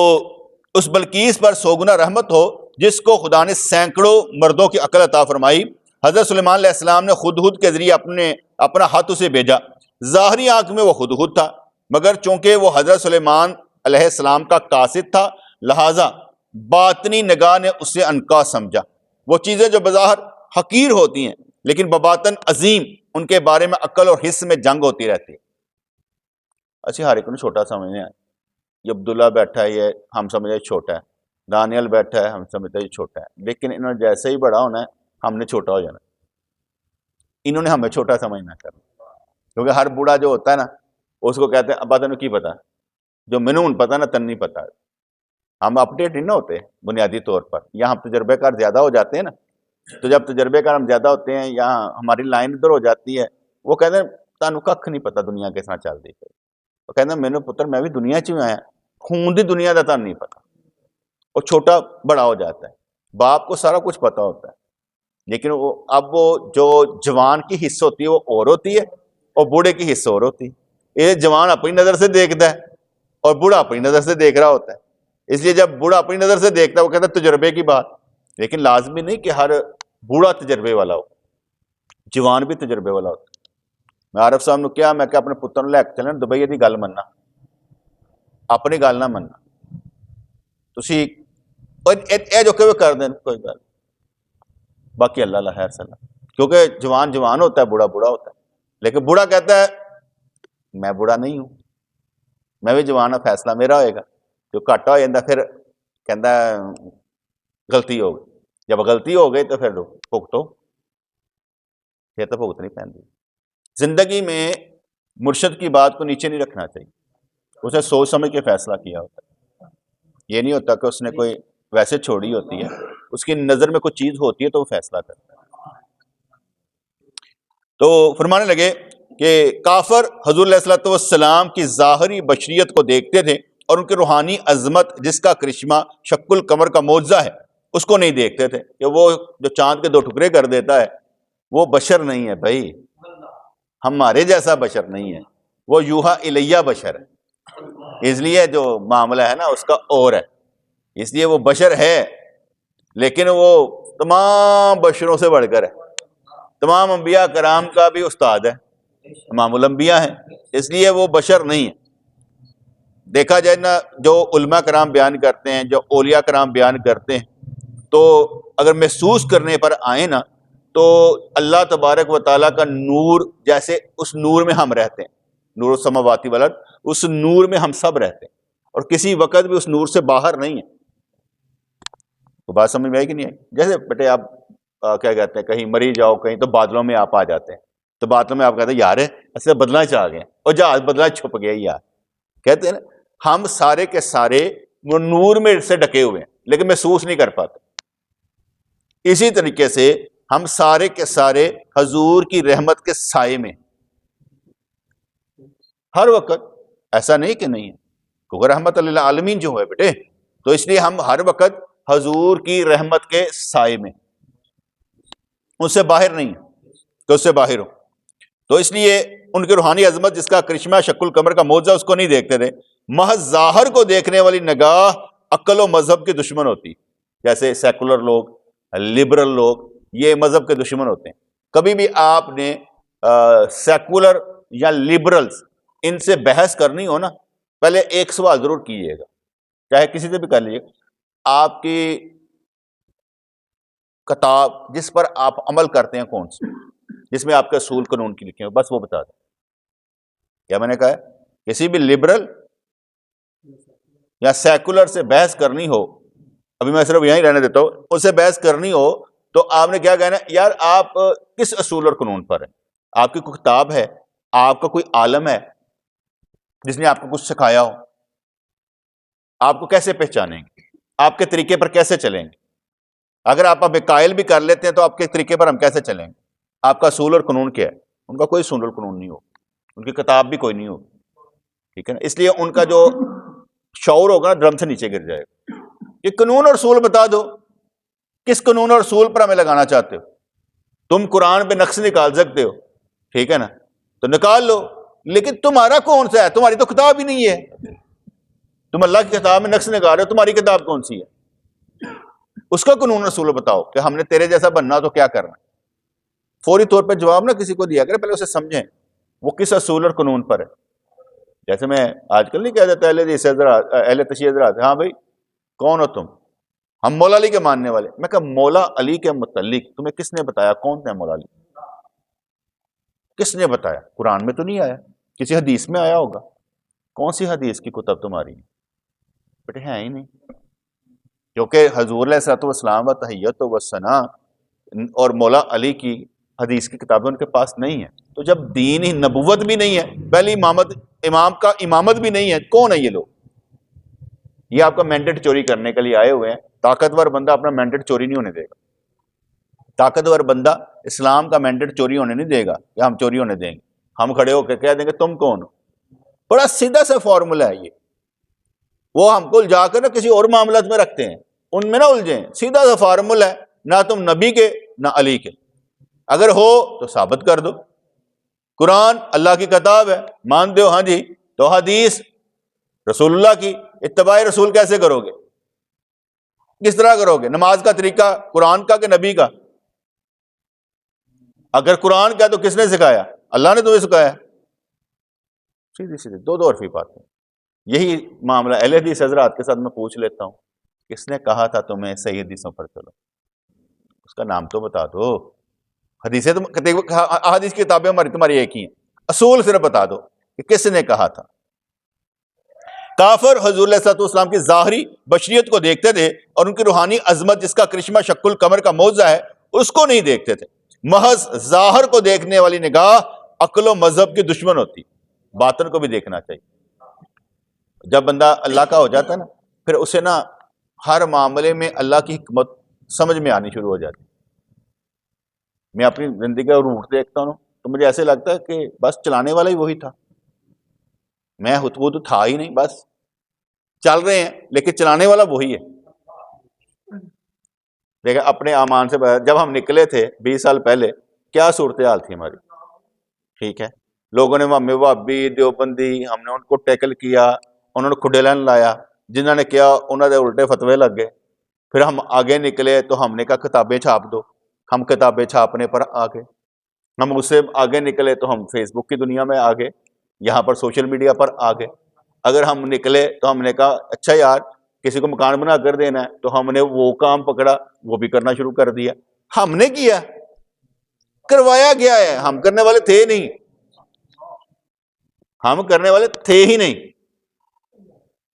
[SPEAKER 1] اس بلقیس پر 100 گنا رحمت ہو جس کو خدا نے سینکڑوں مردوں کی عقل عطا فرمائی. حضرت سلیمان علیہ السلام نے خود کے ذریعے اپنا ہاتھ اسے بھیجا. ظاہری آنکھ میں وہ خود تھا, مگر چونکہ وہ حضرت سلیمان علیہ السلام کا قاصد تھا لہٰذا باطنی نگاہ نے اسے عنقا سمجھا. وہ چیزیں جو بظاہر حقیر ہوتی ہیں لیکن بباطن عظیم, ان کے بارے میں عقل اور حس میں جنگ ہوتی رہتی ہے. اچھا ہر ایک نے چھوٹا سمجھنے آئے. یہ عبداللہ بیٹھا ہے یہ ہم سمجھے چھوٹا ہے, دانیل بیٹھا ہے ہم سمجھتے ہیں چھوٹا ہے, لیکن انہوں نے جیسے ہی بڑا ہونا ہے ہم نے چھوٹا ہو جانا. انہوں نے ہمیں چھوٹا سمجھنا کرنا, کیونکہ ہر بوڑھا جو ہوتا ہے نا اس کو کہتے ہیں ابا تینوں کی پتا, جو میں نے پتا نا تن نہیں پتا. ہم اپڈیٹ نہیں نہ ہوتے بنیادی طور پر, یا ہم تجربے کار زیادہ ہو جاتے ہیں نا, تو جب تجربے کار ہم زیادہ ہوتے ہیں یا ہماری لائن ادھر ہو جاتی ہے, وہ کہتے ہیں تانوں کھ نہیں پتا دنیا کس طرح چل رہی ہے. وہ کہتے ہیں میرے پتر میں بھی دنیا چ آیا, خون دی دنیا کا تان نہیں پتا. اور چھوٹا بڑا ہو جاتا ہے. باپ کو سارا کچھ پتا ہوتا ہے, لیکن اب وہ جو جوان کی حصہ ہوتی ہے وہ اور ہوتی ہے اور بوڑھے کی حصہ اور ہوتی ہے. یہ جوان اپنی نظر سے دیکھتا ہے اور بوڑھا اپنی نظر سے دیکھ رہا ہوتا ہے. اس لیے جب بوڑھا اپنی نظر سے دیکھتا ہے وہ کہتا ہے تجربے کی بات, لیکن لازمی نہیں کہ ہر بوڑھا تجربے والا ہو, جوان بھی تجربے والا ہوتا ہے. میں عارف صاحب نے کیا میں کہ اپنے پتر لے کے چلیں دبئی یہ گل مننا, اپنی گل نہ مننا. تسی جو کہ کر دیں کوئی گل, باقی اللہ اللہ خیر صلاح, کیونکہ جوان جوان ہوتا ہے بوڑھا بوڑھا ہوتا ہے. لیکن بوڑھا کہتا ہے میں بوڑھا نہیں ہوں, میں بھی جوان ہوں, فیصلہ میرا ہوئے گا. جو گھاٹا ہو جاتا پھر کہتا ہے غلطی ہو گئی. جب غلطی ہو گئی تو پھر بھگتو, پھر تو بھگتنی پہنتی. زندگی میں مرشد کی بات کو نیچے نہیں رکھنا چاہیے, اسے سوچ سمجھ کے فیصلہ کیا ہوتا ہے. یہ نہیں ہوتا کہ اس نے کوئی ویسے چھوڑی ہوتی ہے, اس کی نظر میں کوئی چیز ہوتی ہے تو وہ فیصلہ کرتا ہے. تو فرمانے لگے کہ کافر حضور علیہ الصلوۃ والسلام کی ظاہری بشریت کو دیکھتے تھے اور ان کی روحانی عظمت جس کا کرشمہ شق القمر کا معجزہ ہے اس کو نہیں دیکھتے تھے. کہ وہ جو چاند کے 2 ٹکڑے کر دیتا ہے وہ بشر نہیں ہے بھائی, ہمارے جیسا بشر نہیں ہے, وہ یوحا الیہ بشر ہے. اس لیے جو معاملہ ہے نا اس کا اور ہے, اس لیے وہ بشر ہے لیکن وہ تمام بشروں سے بڑھ کر ہے. تمام انبیاء کرام کا بھی استاد ہے, امام الانبیاء ہیں, اس لیے وہ بشر نہیں ہے. دیکھا جائے نا جو علماء کرام بیان کرتے ہیں, جو اولیاء کرام بیان کرتے ہیں, تو اگر محسوس کرنے پر آئیں نا تو اللہ تبارک و تعالیٰ کا نور جیسے اس نور میں ہم رہتے ہیں, نور السماواتی والارض, اس نور میں ہم سب رہتے ہیں اور کسی وقت بھی اس نور سے باہر نہیں ہے. تو بات سمجھ میں آئی کہ نہیں آئی؟ جیسے بیٹے آپ کیا کہتے ہیں کہیں مری جاؤ کہیں تو بادلوں میں آپ آ جاتے ہیں, تو بادلوں میں آپ کہتے ہیں یار ایسے بدلہ چاہ گئے اور جہاز بدلہ چھپ گیا یار. کہتے ہیں نا ہم سارے کے سارے وہ نور میں سے ڈکے ہوئے ہیں لیکن محسوس نہیں کر پاتے. اسی طریقے سے ہم سارے کے سارے حضور کی رحمت کے سائے میں ہر وقت, ایسا نہیں کہ نہیں ہے, کیونکہ رحمت للعالمین جو ہے بیٹے, تو اس لیے ہم ہر وقت حضور کی رحمت کے سائے میں, ان سے باہر نہیں کہ اس سے باہر ہو. تو اس لیے ان کی روحانی عظمت جس کا کرشمہ شق القمر کا معجزہ اس کو نہیں دیکھتے تھے. محض ظاہر کو دیکھنے والی نگاہ عقل و مذہب کے دشمن ہوتی, جیسے سیکولر لوگ, لبرل لوگ, یہ مذہب کے دشمن ہوتے ہیں. کبھی بھی آپ نے سیکولر یا لبرلز ان سے بحث کرنی ہو نا، پہلے ایک سوال ضرور کیجیے گا، چاہے کسی سے بھی کر لیجیے، آپ کی کتاب جس پر آپ عمل کرتے ہیں کون سی، جس میں آپ کے اصول قانون کی لکھے ہیں، بس وہ بتا دیں. کیا میں نے کہا ہے؟ کسی بھی لبرل یا سیکولر سے بحث کرنی ہو، ابھی میں صرف یہیں رہنے دیتا ہوں، اس سے بحث کرنی ہو تو آپ نے کیا کہنا ہے؟ یار آپ کس اصول اور قانون پر ہیں؟ آپ کی کوئی کتاب ہے، آپ کا کوئی عالم ہے جس نے آپ کو کچھ سکھایا ہو؟ آپ کو کیسے پہچانیں گے؟ آپ کے طریقے پر کیسے چلیں گے؟ اگر آپ اب قائل بھی کر لیتے ہیں تو آپ کے طریقے پر ہم کیسے چلیں گے؟ آپ کا اصول اور قانون کیا ہے؟ ان کا کوئی اصول اور قانون نہیں ہو، ان کی کتاب بھی کوئی نہیں ہو، ٹھیک ہے نا؟ اس لیے ان کا جو شعور ہوگا نا ڈرم سے نیچے گر جائے گا. یہ قانون اور اصول بتا دو، کس قانون اور اصول پر ہمیں لگانا چاہتے ہو؟ تم قرآن پہ نقص نکال سکتے ہو، ٹھیک ہے نا، تو نکال لو، لیکن تمہارا کون سا ہے؟ تمہاری تو کتاب ہی نہیں ہے. تم اللہ کی کتاب میں نقص نکال رہے ہو، تمہاری کتاب کون سی ہے؟ اس کا قانون رسول بتاؤ کہ ہم نے تیرے جیسا بننا تو کیا کرنا. فوری طور پہ جواب نہ کسی کو دیا کرے، پہلے اسے سمجھیں وہ کس اصول اور قانون پر ہے. جیسے میں آج کل نہیں کہہ دیتا اہل تشیع حضرات، ہاں بھائی کون ہو تم؟ ہم مولا علی کے ماننے والے. میں کہا مولا علی کے متعلق تمہیں کس نے بتایا؟ کون ہے مولا علی؟ کس نے بتایا؟ قرآن میں تو نہیں آیا، کسی حدیث میں آیا ہوگا. کون سی حدیث کی کتب تمہاری بیٹے؟ ہیں ہی نہیں. کیونکہ حضور علیہ الصلوۃ والسلام و تحیت و ثنا اور مولا علی کی حدیث کی کتابیں ان کے پاس نہیں ہیں. تو جب دین ہی نبوت بھی نہیں ہے، پہلی امام کا امامت بھی نہیں ہے، کون ہے یہ لوگ؟ یہ آپ کا مینڈیٹ چوری کرنے کے لیے آئے ہوئے ہیں. طاقتور بندہ اپنا مینڈیٹ چوری نہیں ہونے دے گا. طاقتور بندہ اسلام کا مینڈیٹ چوری ہونے نہیں دے گا کہ ہم چوری ہونے دیں گے. ہم کھڑے ہو کے کہہ دیں گے تم کون ہو. بڑا سیدھا سا فارمولا ہے یہ. وہ ہم کو الجھا کر نہ کسی اور معاملات میں رکھتے ہیں، ان میں نہ الجھیں. سیدھا سا فارمولا ہے، نہ تم نبی کے نہ علی کے. اگر ہو تو ثابت کر دو. قرآن اللہ کی کتاب ہے، مانتے ہو؟ ہاں جی. تو حدیث رسول اللہ کی، اتباع رسول کیسے کرو گے؟ کس طرح کرو گے؟ نماز کا طریقہ قرآن کا کہ نبی کا؟ اگر قرآن کا تو کس نے سکھایا؟ اللہ نے تمہیں سکھایا. سیدھی سیدھی دو عرفی باتیں. یہی معاملہ اہل حدیث حضرات کے ساتھ میں پوچھ لیتا ہوں، کس نے کہا تھا تمہیں صحیح حدیثوں پر چلو؟ اس کا نام تو بتا دو. حدیثیں حدیث کی کتابیں ہماری تمہاری ایک ہی ہیں، اصول صرف بتا دو کہ کس نے کہا تھا. کافر حضور علیہ الصلوۃ والسلام کی ظاہری بشریت کو دیکھتے تھے اور ان کی روحانی عظمت جس کا کرشمہ شق القمر کا معجزہ ہے اس کو نہیں دیکھتے تھے. محض ظاہر کو دیکھنے والی نگاہ عقل و مذہب کی دشمن ہوتی، باطن کو بھی دیکھنا چاہیے. جب بندہ اللہ کا ہو جاتا ہے نا، پھر اسے نا ہر معاملے میں اللہ کی حکمت سمجھ میں آنی شروع ہو جاتی. میں اپنی زندگی کا روٹ دیکھتا ہوں تو مجھے ایسے لگتا ہے کہ بس چلانے والا ہی وہی تھا، میں وہ تو تھا ہی نہیں. بس چل رہے ہیں لیکن چلانے والا وہی ہے. دیکھیں اپنے امان سے جب ہم نکلے تھے 20 سال پہلے، کیا صورتحال تھی ہماری؟ ٹھیک ہے، لوگوں نے ہمیں وہابی دیوبندی، ہم نے ان کو ٹیکل کیا، انہوں نے کھڈے لین لایا، جنہوں نے کیا انہوں نے الٹے فتوے لگ گئے. پھر ہم آگے نکلے تو ہم نے کہا کتابیں چھاپ دو، ہم کتابیں چھاپنے پر آگے. ہم اس سے آگے نکلے تو ہم فیس بک کی دنیا میں آگے، یہاں پر سوشل میڈیا پر آگے. اگر ہم نکلے تو ہم نے کہا اچھا یار کسی کو مکان بنا کر دینا ہے، تو ہم نے وہ کام پکڑا، وہ بھی کرنا شروع کر دیا. ہم نے کیا، کروایا گیا ہے، ہم کرنے والے تھے نہیں، ہم کرنے والے تھے ہی نہیں.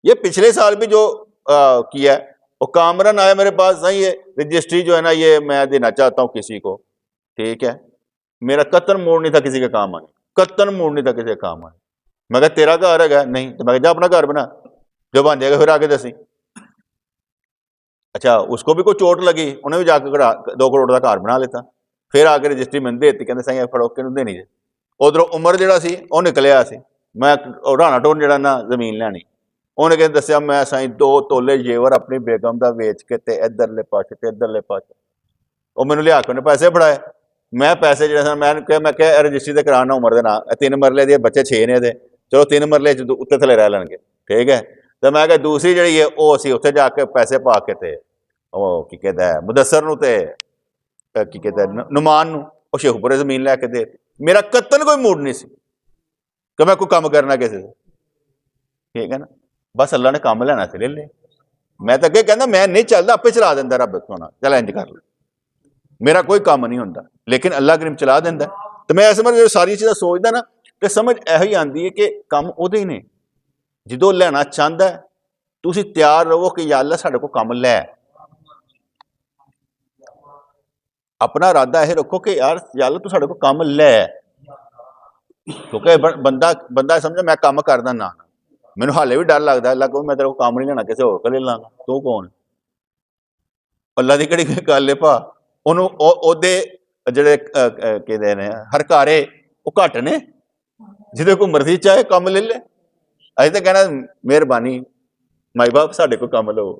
[SPEAKER 1] یہ پچھلے سال بھی جو کیا ہے، وہ کامران آیا میرے پاس، نہیں یہ رجسٹری جو ہے نا یہ میں دینا چاہتا ہوں کسی کو. ٹھیک ہے، میرا قطن موڑ نہیں تھا کسی کے کام آنے، قطن موڑ نہیں تھا کسی کے کام آنے. میں کہا تیرا گھر ہے گا؟ نہیں. تو میں کہا جا اپنا گھر بنا، جو بن جائے گا پھر آگے دسی. اچھا اس کو بھی کوئی چوٹ لگی، انہیں بھی جا کے 2 کروڑ کا گھر بنا لیتا. پھر آ کے رجسٹری میں دیتی، کہتے سہی فڑوک کے دینی جی. ادھر عمر جہاں سی وہ نکلیا سی، میں رانا ٹون جہاں نا زمین لینی، انہیں کہ دسیا میں سائیں 2 تولے زیور اپنی بیگم دا ویچ کے تے ادھرلے پاسے تے ادھرلے پاسے. وہ مینوں لیا کے انہیں پیسے پڑھائے. میں پیسے جہاں میں کہ رجسٹری تے کرانا عمر دے نام، 3 مرلے دے بچے 6 نے دے، چلو 3 مرلے اتنے تھلے رہ لین گے. ٹھیک ہے، تو میں کہ دوسری جہی ہے وہ اسی اتنے جا کے پیسے پا کے تے وہ کی کہتا ہے مدثر نو تے کی کہتا ہے نعمان نو وہ شیخ پورے زمین لے کے دے. میرا قطن کوئی موڈ نہیں سی کہ میں کوئی کام کرنا کسی سے, ٹھیک ہے نا, بس اللہ نے کام لینا سی لے لے. میں تو اگے کہنا میں نہیں چلتا, آپ چلا دینا رب سونا, چل انج کر لے, میرا کوئی کام نہیں ہوتا, لیکن اللہ کریم چلا دینا. تو میں ایسے جو ساری چیزیں سوچتا نا تو سمجھ یہ آتی ہے کہ کام وہ ہی نے جدو لینا چاہتا ہے تو اسی تیار رہو کہ یا اللہ ساڈے کو کام لے. اپنا ارادہ یہ رکھو کہ یار یا اللہ تو ساڈے کو کام لے, کیونکہ بندہ سمجھے میں کام کردا نہ, مینوں حالے بھی ڈر لگتا ہے اللہ کو میں تیرے کو کام نہیں لینا کسی اور کو لے لاں گا, تو کون اللہ دی کہڑی گل ہے پا, انہوں جڑے کہ ہر کارے وہ گھٹ نے, جہاں کو مرضی چاہے کام لے لے. اج تو کہنا مہربانی مائی باپ ساڈے کو کام لو.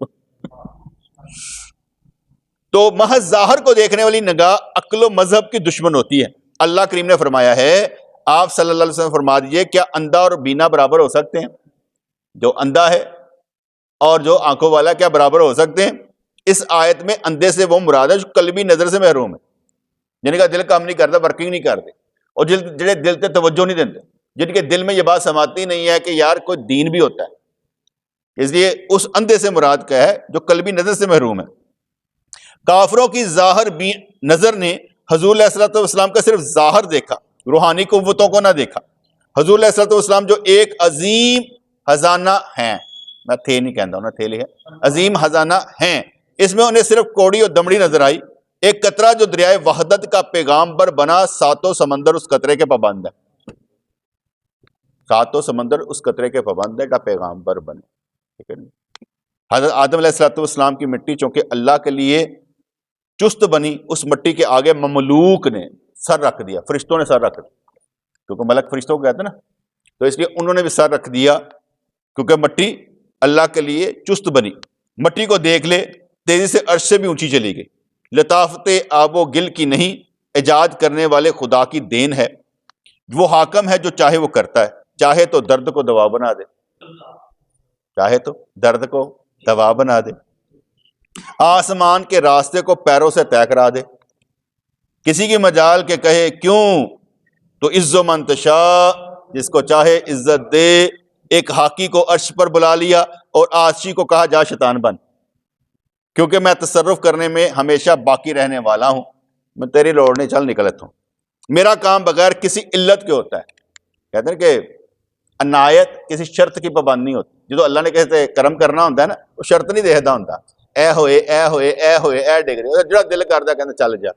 [SPEAKER 1] تو محض ظاہر کو دیکھنے والی نگاہ عقل و مذہب کی دشمن ہوتی ہے. اللہ کریم نے فرمایا ہے, آپ صلی اللہ علیہ وسلم فرما دیجئے, کیا اندھا اور بینا برابر ہو سکتے ہیں؟ جو اندھا ہے اور جو آنکھوں والا کیا برابر ہو سکتے ہیں؟ اس آیت میں اندھے سے وہ مراد ہے جو قلبی نظر سے محروم ہے, جن کا دل کام نہیں کرتا, ورکنگ نہیں کرتے, اور جڑے دل تے توجہ نہیں دیتے, جن کے دل میں یہ بات سماتی نہیں ہے کہ یار کوئی دین بھی ہوتا ہے. اس لیے اس اندھے سے مراد کیا ہے؟ جو قلبی نظر سے محروم ہے. کافروں کی ظاہر بھی نظر نے حضور علیہ الصلوۃ والسلام کا صرف ظاہر دیکھا, روحانی قوتوں کو نہ دیکھا. حضور علیہ الصلوۃ والسلام جو ایک عظیم خزانہ ہیں, میں تھے نہیں کہتا, انہیں تھے لکھا, عظیم خزانہ ہیں, اس میں انہیں صرف کوڑی اور دمڑی نظر آئی. ایک قطرہ جو دریائے وحدت کا پیغامبر بنا, ساتوں سمندر اس قطرے کے پابند ہے. ساتوں سمندر اس قطرے کے پابند ہے کا پیغامبر بنے. ٹھیک ہے. حضرت آدم علیہ الصلوۃ والسلام کی مٹی چونکہ اللہ کے لیے چست بنی, اس مٹی کے آگے مملوک نے سر رکھ دیا, فرشتوں نے سر رکھ دیا, کیونکہ ملک فرشتوں کو کہتے ہیں نا, تو اس لیے انہوں نے بھی سر رکھ دیا, کیونکہ مٹی اللہ کے لیے چست بنی. مٹی کو دیکھ لے, تیزی سے عرش سے بھی اونچی چلی گئی. لطافت آب و گل کی نہیں, ایجاد کرنے والے خدا کی دین ہے. وہ حاکم ہے جو چاہے وہ کرتا ہے, چاہے تو درد کو دوا بنا دے, چاہے تو درد کو دوا بنا دے. آسمان کے راستے کو پیروں سے طے کرا دے. کسی کی مجال کے کہے کیوں, تو عز و منتشا, جس کو چاہے عزت دے. ایک حاکی کو عرش پر بلا لیا اور عاصی کو کہا جا شیطان بن, کیونکہ میں تصرف کرنے میں ہمیشہ باقی رہنے والا ہوں, میں تیری لوڑ نہیں, چل نکلت ہوں. میرا کام بغیر کسی علت کے ہوتا ہے. کہتے ہیں کہ عنایت کسی شرط کی پابند نہیں ہوتی. جدو اللہ نے کہتے کرم کرنا ہوتا ہے نا, وہ شرط نہیں دیکھتا ہوتا, اے ہوئے اے ہوئے اے ہوئے اے ڈگری, جڑا دل کرتا کہتے چل جا.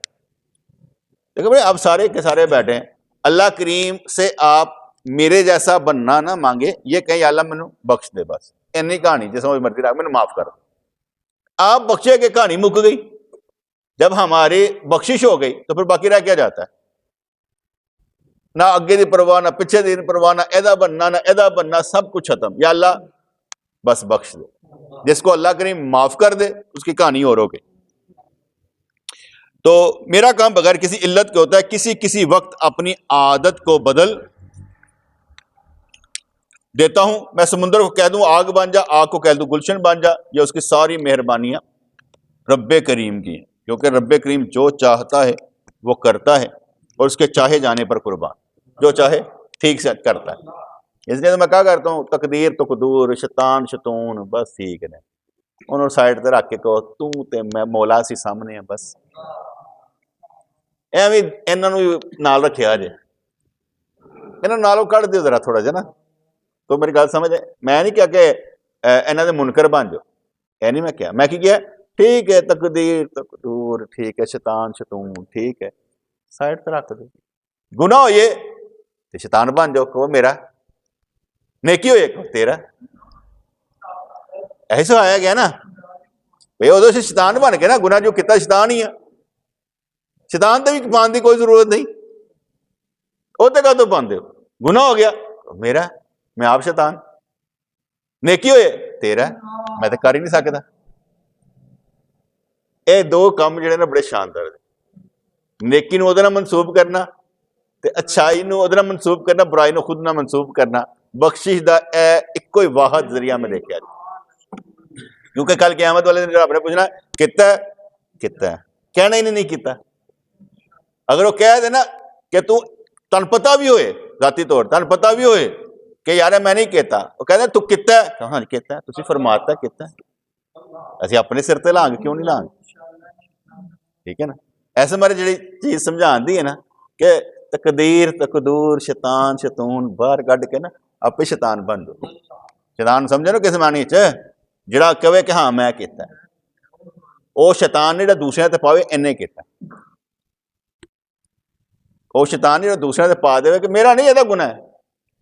[SPEAKER 1] دیکھو بھائی اب سارے کے سارے بیٹھے ہیں, اللہ کریم سے آپ میرے جیسا بننا نہ مانگے, یہ کہیں یا اللہ مینوں بخش دے, بس اینی کہانی جس میں مرضی رکھ, مینوں معاف کر. آپ بخشے کہ کہانی مک گئی. جب ہماری بخشش ہو گئی تو پھر باقی رہ کیا جاتا ہے؟ نہ اگے دی پرواہ, نہ پیچھے دی پرواہ, نہ ایدا بننا نہ ایدا بننا, سب کچھ ختم. یا اللہ بس بخش دے. جس کو اللہ کریم معاف کر دے اس کی کہانی اور ہو گئی. تو میرا کام بغیر کسی علت کے ہوتا ہے. کسی وقت اپنی عادت کو بدل دیتا ہوں. میں سمندر کو کہہ دوں آگ بن جا, آگ کو کہہ دوں گلشن بن جا. یہ اس کی ساری مہربانیاں رب کریم کی ہیں, کیونکہ رب کریم جو چاہتا ہے وہ کرتا ہے, اور اس کے چاہے جانے پر قربان, جو چاہے ٹھیک سے کرتا ہے. اس لیے تو میں کہا کرتا ہوں تقدیر تو قدور, شیطان شتون, بس ٹھیک ہے, انہوں سائڈ تے رکھ کے کہو تو تے میں مولا سی سامنے ہیں, بس ایویں انہوں نال رکھیا جے, انہوں نالوں کڑھ دیو ذرا تھوڑا جا نا. تو میری گل سمجھ, میں نہیں کیا کہ انہوں دے منکر بن جاؤ, یہ نہیں میں کیا. میں کی کیا ٹھیک ہے تقدیر تقدور ٹھیک ہے, شیطان شتون ٹھیک ہے, سائڈ تے رکھ دو. گناہ ہوئے تو شیطان بن جاؤ, کہو میرا, نیکی ہوئے کہو تیرا. ایسا آیا گیا نا بھائی, ادو سے شیطان بن کے نا, گناہ جو کیتا شیطان ہی ہے, شیطان تے بھی مان دی کوئی ضرورت نہیں. وہ تے کہاں تو باندھے ہو, گناہ ہو گیا میرا, میں آپ شیطان. نیکی ہوئے تیرا, میں تو کر ہی نہیں سکتا. اے دو کام جڑے نا بڑے شاندار ہیں. نیکی نو ادھر منسوب کرنا تے اچھائی نو ادھر منسوب کرنا, برائی نو خود نہ منسوب کرنا. بخشش دا اے ایک کوئی واحد ذریعہ میں دیکھا جائے, کیونکہ کل قیامت والے دن آپ نے پوچھنا کتا ہے, کتا ہے, کہنا ہی نہیں کیتا. اگر وہ کہہ دے نا کہ تو ਤੁਹਾਨੂੰ ਪਤਾ ਵੀ ਹੋਏ ذاتی طور ਤੁਹਾਨੂੰ ਪਤਾ ਵੀ ਹੋਏ ਕਿ ਯਾਰ ਮੈਂ ਨਹੀਂ ਕੀਤਾ, ਉਹ ਕਹਿੰਦੇ ਤੂੰ ਕੀਤਾ, ਹਾਂ ਕੀਤਾ, ਤੁਸੀਂ ਫਰਮਾਤਾ ਕੀਤਾ, ਅਸੀਂ ਆਪਣੇ ਸਿਰ ਤੇ ਲਾਂਗੇ, ਕਿਉਂ ਨਹੀਂ ਲਾਂਗੇ? ਠੀਕ ਹੈ ਨਾ। ਐਸੇ ਮਾਰੇ ਜਿਹੜੀ ਚੀਜ਼ ਸਮਝਾਉਂਦੀ ਹੈ ਨਾ ਕਿ ਤਕਦੀਰ ਤਕਦੂਰ ਸ਼ੈਤਾਨ ਸ਼ੈਤੂਨ ਬਾਹਰ ਕੱਢ ਕੇ ਨਾ ਆਪੇ ਸ਼ੈਤਾਨ ਬਣ ਜਾਓ। ਸ਼ੈਤਾਨ ਸਮਝੋ ਨਾ ਕਿਸ ਮਾਨੀ ਚ, ਜਿਹੜਾ ਕਹੇ ਕਿ ਹਾਂ ਮੈਂ ਕੀਤਾ, ਉਹ ਸ਼ੈਤਾਨ ਜਿਹੜਾ ਦੂਸਰਿਆਂ ਤੇ ਪਾਵੇ ਇਹਨੇ ਕੀਤਾ, ਉਹ ਸ਼ੈਤਾਨ ਜਿਹੜਾ ਦੂਸਰਿਆਂ ਤੇ ਪਾ ਦੇਵੇ ਕਿ ਮੇਰਾ ਨਹੀਂ ਇਹਦਾ ਗੁਨਾਹ ਹੈ,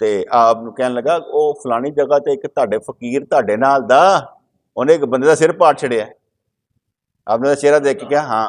[SPEAKER 1] ਤੇ ਆਪ ਨੂੰ ਕਹਿਣ ਲੱਗਾ ਉਹ ਫਲਾਣੀ ਜਗ੍ਹਾ ਤੇ ਇੱਕ ਤੁਹਾਡੇ ਫਕੀਰ ਤੁਹਾਡੇ ਨਾਲ ਦਾ, ਉਹਨੇ ਇੱਕ ਬੰਦੇ ਦਾ ਸਿਰ ਪਾੜ ਛੜਿਆ। ਆਪਨੇ ਦਾ ਚਿਹਰਾ ਦੇਖ ਕੇ ਕਿਹਾ ਹਾਂ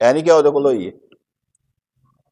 [SPEAKER 1] ਐ ਨਹੀਂ ਕਿ ਉਹਦੇ ਕੋਲ ਹੋਈ ਹੈ।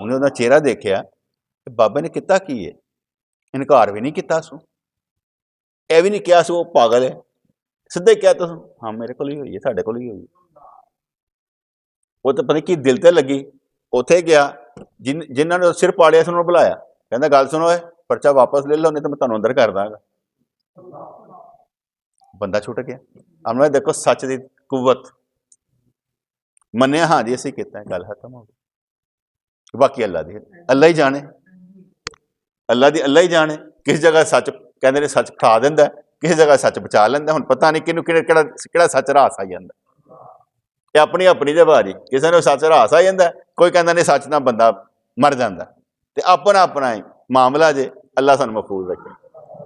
[SPEAKER 1] ਉਹਨੇ ਉਹਦਾ ਚਿਹਰਾ ਦੇਖਿਆ ਤੇ ਬਾਬੇ ਨੇ ਕੀਤਾ ਕੀ ਹੈ, ਇਨਕਾਰ ਵੀ ਨਹੀਂ ਕੀਤਾ ਸੂ, ਇਹ ਵੀ ਨਹੀਂ ਕਿਹਾ ਸੂ ਉਹ ਪਾਗਲ ਹੈ, ਸਿੱਧੇ ਕਿਹਾ ਤੂੰ ਹਾਂ ਮੇਰੇ ਕੋਲ ਹੀ ਹੋਈ ਹੈ, ਸਾਡੇ ਕੋਲ ਹੀ ਹੋਈ ਹੈ। ਉਹ ਤਾਂ ਪਤਾ ਕੀ ਦਿਲ ਤੇ ਲੱਗੀ, ਉੱਥੇ ਗਿਆ, ਜਿਨ੍ਹਾਂ ਨੇ ਸਿਰ ਪਾੜਿਆ ਸੀ ਉਹਨੂੰ ਬੁਲਾਇਆ, ਕਹਿੰਦਾ ਗੱਲ ਸੁਣੋ, ਪਰਚਾ ਵਾਪਸ ਲੈ ਲਓ ਨਹੀਂ ਤਾਂ ਮੈਂ ਤੁਹਾਨੂੰ ਅੰਦਰ ਕਰ ਦਾਂਗਾ। ਬੰਦਾ ਛੁੱਟ ਗਿਆ। ਆਪਣਾ ਦੇਖੋ ਸੱਚ ਦੀ ਕੁਵਤ, ਮੰਨਿਆ ਹਾਂ ਜੀ ਅਸੀਂ ਕੀਤਾ, ਗੱਲ ਖਤਮ ਹੋ ਗਈ। ਬਾਕੀ ਅੱਲਾ ਹੀ ਜਾਣੇ, ਅੱਲਾ ਹੀ ਜਾਣੇ ਕਿਸ ਜਗ੍ਹਾ ਸੱਚ ਕਹਿੰਦੇ ਨੇ ਸੱਚ ਖਾ ਦਿੰਦਾ, ਕਿਸੇ ਜਗ੍ਹਾ ਸੱਚ ਬਚਾ ਲੈਂਦਾ। ਹੁਣ ਪਤਾ ਨਹੀਂ ਕਿਹਨੂੰ ਕਿਹੜਾ ਸੱਚ ਰਾਸ ਆ ਜਾਂਦਾ, ਇਹ ਆਪਣੀ ਆਪਣੀ ਦੇ ਬਾਰੀ, ਕਿਸੇ ਨੂੰ ਸੱਚ ਰਾਸ ਆ ਜਾਂਦਾ, ਕੋਈ ਕਹਿੰਦਾ ਨਹੀਂ ਸੱਚ ਨਾਲ ਬੰਦਾ ਮਰ ਜਾਂਦਾ, ਤੇ ਆਪਣਾ ਆਪਣਾ ਹੀ ਮਾਮਲਾ ਜੇ। ਅੱਲਾ ਸਾਨੂੰ ਮਹਿਫੂਜ਼ ਰੱਖੇ।